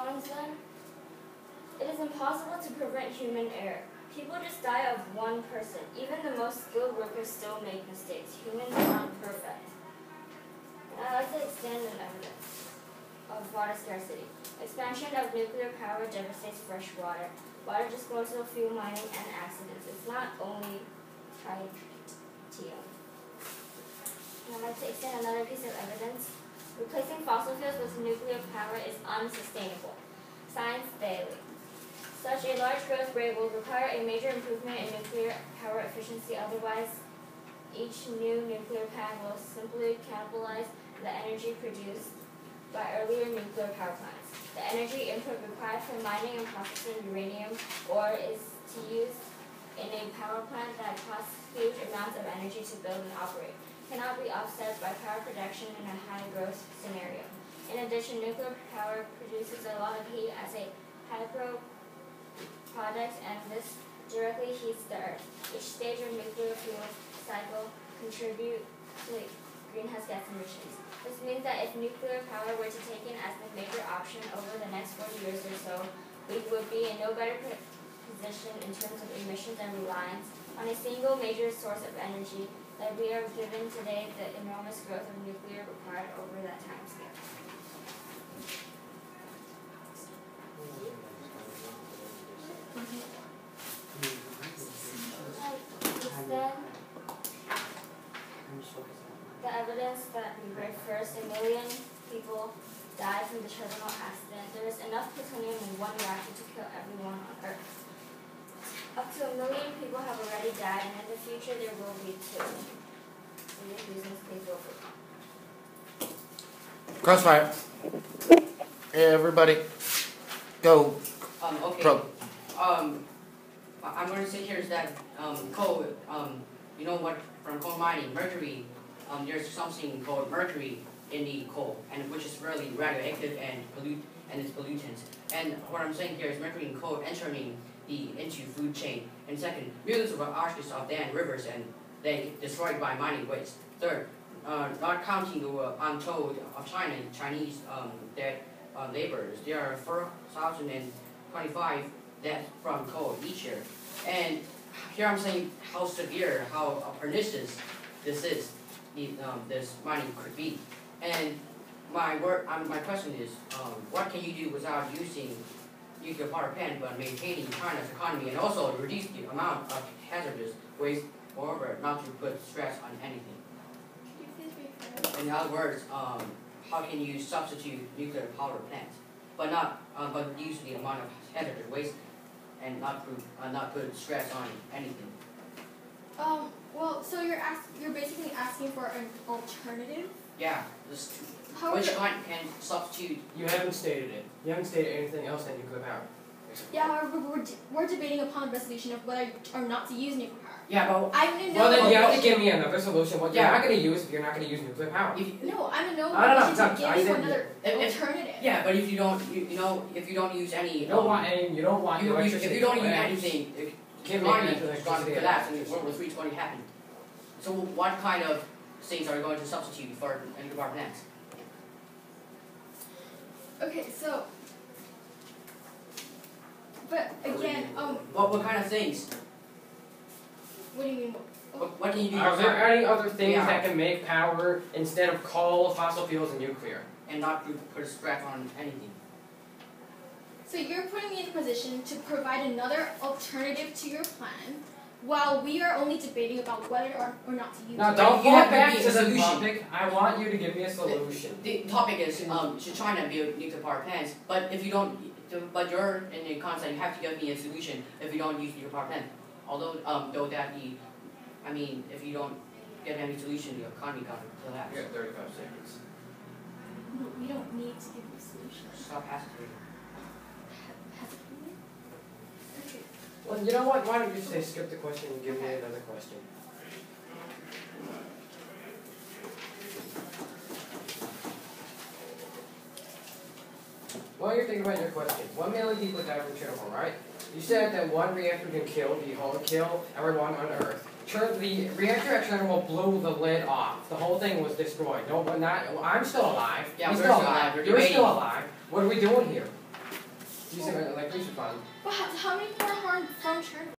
responds then, it is impossible to prevent human error. People just die of one person. Even the most skilled workers still make mistakes. Humans aren't perfect. Now let's extend an evidence of water scarcity. Expansion of nuclear power devastates fresh water. Water disposal, fuel mining, and accidents. It's not only tritium. Now let's extend another piece of evidence. Replacing fossil fuels with nuclear power is unsustainable. Science Daily. Such a large growth rate will require a major improvement in nuclear power efficiency. Otherwise, each new nuclear plant will simply cannibalize the energy produced by earlier nuclear power plants. The energy input required for mining and processing uranium ore is to use in a power plant that costs huge amounts of energy to build and operate, cannot be offset by power production in a high-growth scenario. In addition, nuclear power produces a lot of heat as a hydro product, and this directly heats the earth. Each stage of nuclear fuel cycle contributes to greenhouse gas emissions. This means that if nuclear power were to taken as the major option over the next 40 years or so, we would be in no better position in terms of emissions and reliance on a single major source of energy that we are given today the enormous growth of nuclear required over that time scale. Then, the evidence that we read first, 1 million people died from the Chernobyl accident. There is enough plutonium in one reactor to kill everyone on Earth. Up to 1 million people have already died, and in the future there will be 2. Reasons, please go for Crossfire. Hey, everybody. Go. Okay. Pro. I'm going to say here is that coal, you know what, from coal mining, mercury, there's something called mercury in the coal, and which is really radioactive and it's pollutants. And what I'm saying here is mercury in coal entering into food chain. And second, millions of arches of dam, rivers, and they destroyed by mining waste. Third, not counting the untold of Chinese dead laborers, there are 4,025 deaths from coal each year. And here I'm saying how severe, how pernicious this is, this mining could be. And my question is, what can you do without using nuclear power plant but maintaining China's economy and also reduce the amount of hazardous waste, moreover, not to put stress on anything? In other words, how can you substitute nuclear power plants, but reduce the amount of hazardous waste and not put stress on anything? Well, so you're basically asking for an alternative? Yeah. Which kind can substitute? You haven't stated it. You haven't stated anything else than nuclear power. Yeah, we're debating upon the resolution of whether or not to use nuclear power. Yeah, but I'm gonna know. Well, then you have to give me another solution. What you're Yeah. not going to use if you're not going to use nuclear power. No, I'm gonna know. No, Give me said another alternative. yeah, but if you don't, if you don't use any, You don't want any. You don't want electricity. if you don't use anything, if can't economy make is going to electricity. collapse and World War III is going to happen. So what kind of things are you going to substitute for nuclear power plants? Okay, so, but again, What kind of things? what do you mean? What can you do? Are there any other things Yeah. that can make power instead of coal, fossil fuels, and nuclear? And not to put a stress on anything. So you're putting me in a position to provide another alternative to your plan, while we are only debating about whether or not to use Now, it. don't You go have to back give to me a the solution. topic. I want you to give me a solution. The topic is should China build nuclear power plants? But if you don't, but you're in the concept, you have to give me a solution if you don't use nuclear power plant. Although if you don't get any solution, the economy can collapse. You got 35 seconds. We don't need to give you a solution. Stop hesitating. Okay. Well, you know what? Why don't you say skip the question and give me another question? While you're thinking about your question, 1 million people died from Chernobyl, right? You said that one reactor can kill everyone on Earth. The reactor at Chernobyl blew the lid off. The whole thing was destroyed. No, but not. I'm still alive. Yeah, I'm we're still still alive. You're still alive. What are we doing here? decent electricity fund. But how many people are harmed from Chernobyl?